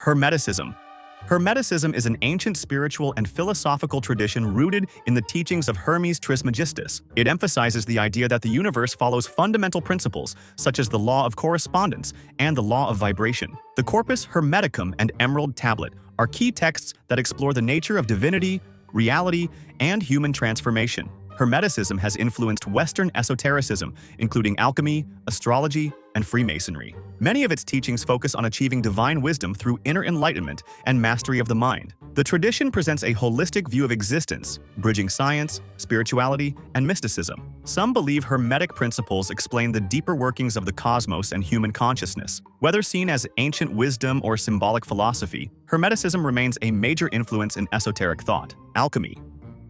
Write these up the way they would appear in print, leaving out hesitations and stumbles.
Hermeticism. Hermeticism is an ancient spiritual and philosophical tradition rooted in the teachings of Hermes Trismegistus. It emphasizes the idea that the universe follows fundamental principles, such as the law of correspondence and the law of vibration. The Corpus Hermeticum and Emerald Tablet are key texts that explore the nature of divinity, reality, and human transformation. Hermeticism has influenced Western esotericism, including alchemy, astrology, and Freemasonry. Many of its teachings focus on achieving divine wisdom through inner enlightenment and mastery of the mind. The tradition presents a holistic view of existence, bridging science, spirituality, and mysticism. Some believe Hermetic principles explain the deeper workings of the cosmos and human consciousness. Whether seen as ancient wisdom or symbolic philosophy, Hermeticism remains a major influence in esoteric thought. Alchemy.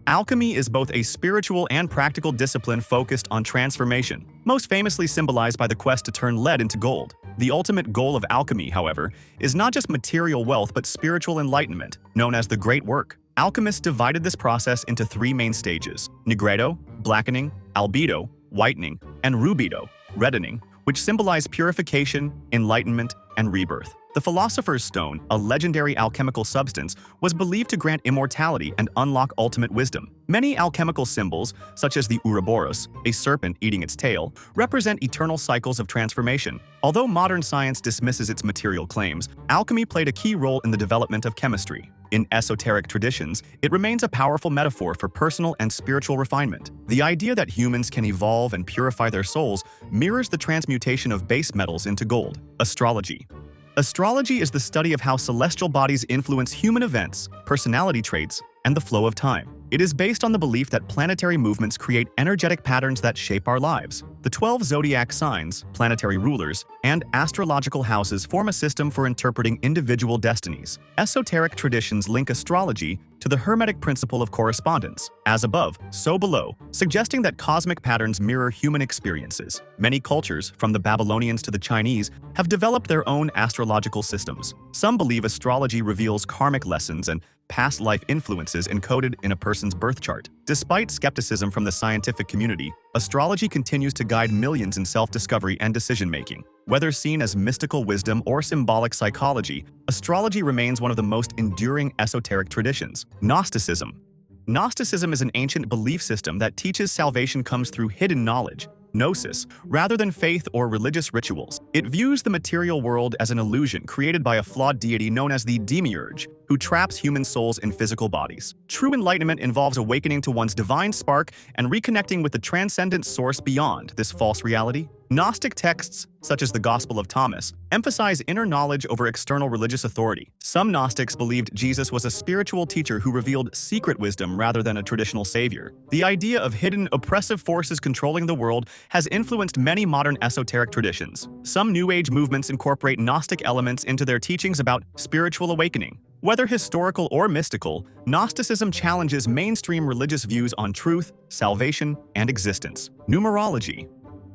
Alchemy is both a spiritual and practical discipline focused on transformation, most famously symbolized by the quest to turn lead into gold. The ultimate goal of alchemy, however, is not just material wealth but spiritual enlightenment, known as the Great Work. Alchemists divided this process into three main stages: nigredo, blackening, albedo, whitening, and rubedo, reddening, which symbolize purification, enlightenment, and rebirth. The Philosopher's Stone, a legendary alchemical substance, was believed to grant immortality and unlock ultimate wisdom. Many alchemical symbols, such as the Ouroboros, a serpent eating its tail, represent eternal cycles of transformation. Although modern science dismisses its material claims, alchemy played a key role in the development of chemistry. In esoteric traditions, it remains a powerful metaphor for personal and spiritual refinement. The idea that humans can evolve and purify their souls mirrors the transmutation of base metals into gold. Astrology. Astrology is the study of how celestial bodies influence human events, personality traits, and the flow of time. It is based on the belief that planetary movements create energetic patterns that shape our lives. The 12 zodiac signs, planetary rulers, and astrological houses form a system for interpreting individual destinies. Esoteric traditions link astrology to the Hermetic principle of correspondence, as above, so below, suggesting that cosmic patterns mirror human experiences. Many cultures, from the Babylonians to the Chinese, have developed their own astrological systems. Some believe astrology reveals karmic lessons and past life influences encoded in a person's birth chart. Despite skepticism from the scientific community, astrology continues to guide millions in self-discovery and decision-making. Whether seen as mystical wisdom or symbolic psychology, astrology remains one of the most enduring esoteric traditions. Gnosticism. Gnosticism is an ancient belief system that teaches salvation comes through hidden knowledge, gnosis, rather than faith or religious rituals. It views the material world as an illusion created by a flawed deity known as the demiurge, who traps human souls in physical bodies. True enlightenment involves awakening to one's divine spark and reconnecting with the transcendent source beyond this false reality. Gnostic texts, such as the Gospel of Thomas, emphasize inner knowledge over external religious authority. Some Gnostics believed Jesus was a spiritual teacher who revealed secret wisdom rather than a traditional savior. The idea of hidden, oppressive forces controlling the world has influenced many modern esoteric traditions. Some New Age movements incorporate Gnostic elements into their teachings about spiritual awakening. Whether historical or mystical, Gnosticism challenges mainstream religious views on truth, salvation, and existence. Numerology.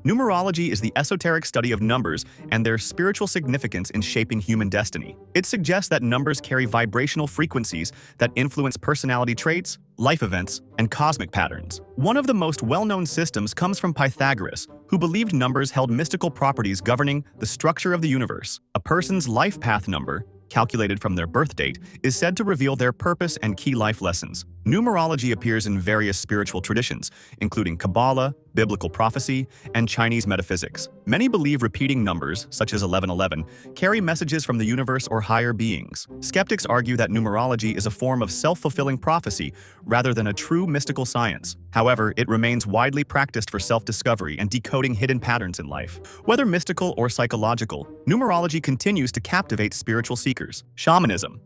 Numerology is the esoteric study of numbers and their spiritual significance in shaping human destiny. It suggests that numbers carry vibrational frequencies that influence personality traits, life events, and cosmic patterns. One of the most well-known systems comes from Pythagoras, who believed numbers held mystical properties governing the structure of the universe. A person's life path number, calculated from their birth date, is said to reveal their purpose and key life lessons. Numerology appears in various spiritual traditions, including Kabbalah, biblical prophecy, and Chinese metaphysics. Many believe repeating numbers, such as 1111, carry messages from the universe or higher beings. Skeptics argue that numerology is a form of self-fulfilling prophecy rather than a true mystical science. However, it remains widely practiced for self-discovery and decoding hidden patterns in life. Whether mystical or psychological, numerology continues to captivate spiritual seekers. Shamanism.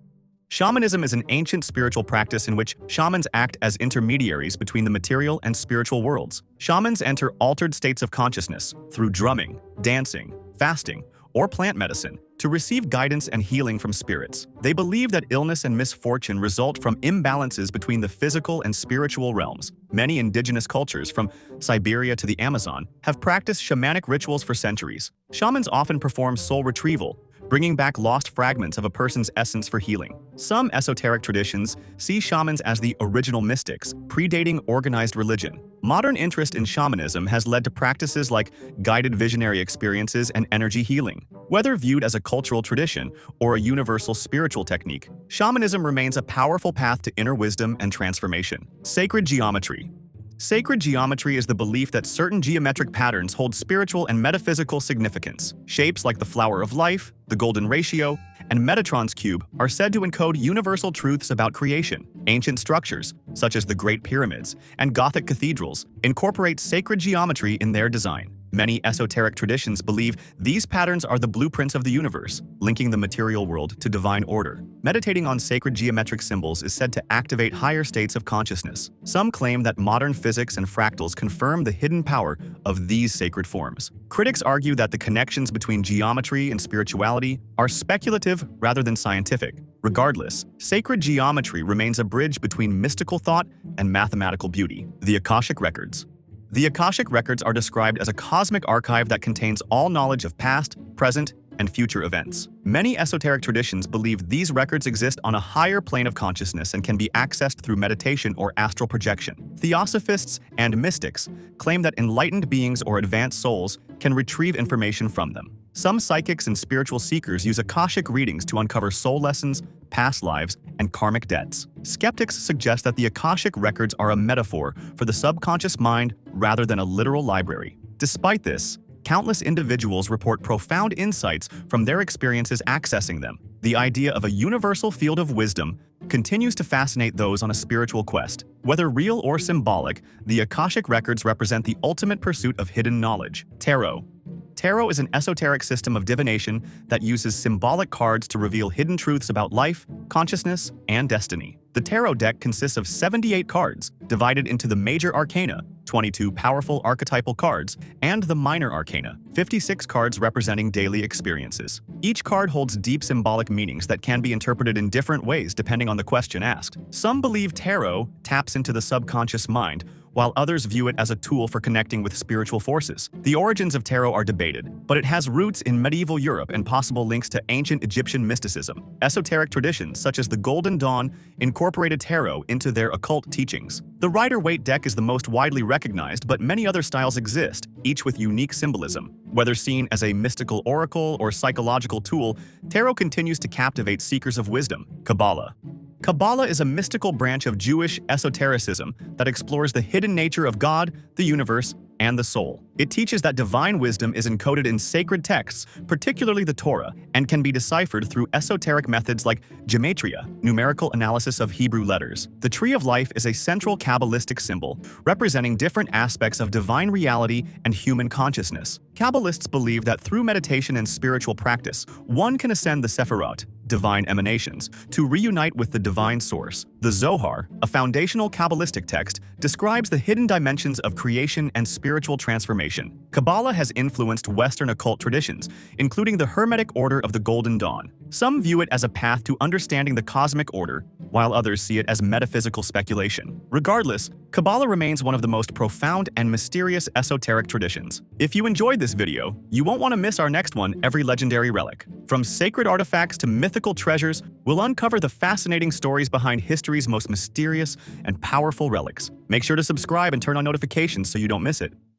Shamanism is an ancient spiritual practice in which shamans act as intermediaries between the material and spiritual worlds. Shamans enter altered states of consciousness through drumming, dancing, fasting, or plant medicine to receive guidance and healing from spirits. They believe that illness and misfortune result from imbalances between the physical and spiritual realms. Many indigenous cultures, from Siberia to the Amazon, have practiced shamanic rituals for centuries. Shamans often perform soul retrieval, bringing back lost fragments of a person's essence for healing. Some esoteric traditions see shamans as the original mystics, predating organized religion. Modern interest in shamanism has led to practices like guided visionary experiences and energy healing. Whether viewed as a cultural tradition or a universal spiritual technique, shamanism remains a powerful path to inner wisdom and transformation. Sacred geometry. Sacred geometry is the belief that certain geometric patterns hold spiritual and metaphysical significance. Shapes like the flower of life, the golden ratio, and Metatron's cube are said to encode universal truths about creation. Ancient structures, such as the Great Pyramids and Gothic cathedrals, incorporate sacred geometry in their design. Many esoteric traditions believe these patterns are the blueprints of the universe, linking the material world to divine order. Meditating on sacred geometric symbols is said to activate higher states of consciousness. Some claim that modern physics and fractals confirm the hidden power of these sacred forms. Critics argue that the connections between geometry and spirituality are speculative rather than scientific. Regardless, sacred geometry remains a bridge between mystical thought and mathematical beauty. The Akashic Records. The Akashic Records are described as a cosmic archive that contains all knowledge of past, present, and future events. Many esoteric traditions believe these records exist on a higher plane of consciousness and can be accessed through meditation or astral projection. Theosophists and mystics claim that enlightened beings or advanced souls can retrieve information from them. Some psychics and spiritual seekers use Akashic readings to uncover soul lessons, past lives, and karmic debts. Skeptics suggest that the Akashic Records are a metaphor for the subconscious mind rather than a literal library. Despite this, countless individuals report profound insights from their experiences accessing them. The idea of a universal field of wisdom continues to fascinate those on a spiritual quest. Whether real or symbolic, the Akashic Records represent the ultimate pursuit of hidden knowledge. Tarot. Tarot is an esoteric system of divination that uses symbolic cards to reveal hidden truths about life, consciousness, and destiny. The tarot deck consists of 78 cards, divided into the major arcana, 22 powerful archetypal cards, and the minor arcana, 56 cards representing daily experiences. Each card holds deep symbolic meanings that can be interpreted in different ways depending on the question asked. Some believe tarot taps into the subconscious mind, while others view it as a tool for connecting with spiritual forces. The origins of tarot are debated, but it has roots in medieval Europe and possible links to ancient Egyptian mysticism. Esoteric traditions, such as the Golden Dawn, incorporated tarot into their occult teachings. The Rider-Waite deck is the most widely recognized, but many other styles exist, each with unique symbolism. Whether seen as a mystical oracle or psychological tool, tarot continues to captivate seekers of wisdom. Kabbalah. Kabbalah is a mystical branch of Jewish esotericism that explores the hidden nature of God, the universe, and the soul. It teaches that divine wisdom is encoded in sacred texts, particularly the Torah, and can be deciphered through esoteric methods like gematria, numerical analysis of Hebrew letters. The Tree of Life is a central Kabbalistic symbol, representing different aspects of divine reality and human consciousness. Kabbalists believe that through meditation and spiritual practice, one can ascend the Sephirot, divine emanations, to reunite with the divine source. The Zohar, a foundational Kabbalistic text, describes the hidden dimensions of creation and spiritual transformation. Kabbalah has influenced Western occult traditions, including the Hermetic order of the Golden Dawn. Some view it as a path to understanding the cosmic order, while others see it as metaphysical speculation. Regardless, Kabbalah remains one of the most profound and mysterious esoteric traditions. If you enjoyed this video, you won't want to miss our next one, Every Legendary Relic. From sacred artifacts to mythical treasures, we'll uncover the fascinating stories behind history's most mysterious and powerful relics. Make sure to subscribe and turn on notifications so you don't miss it.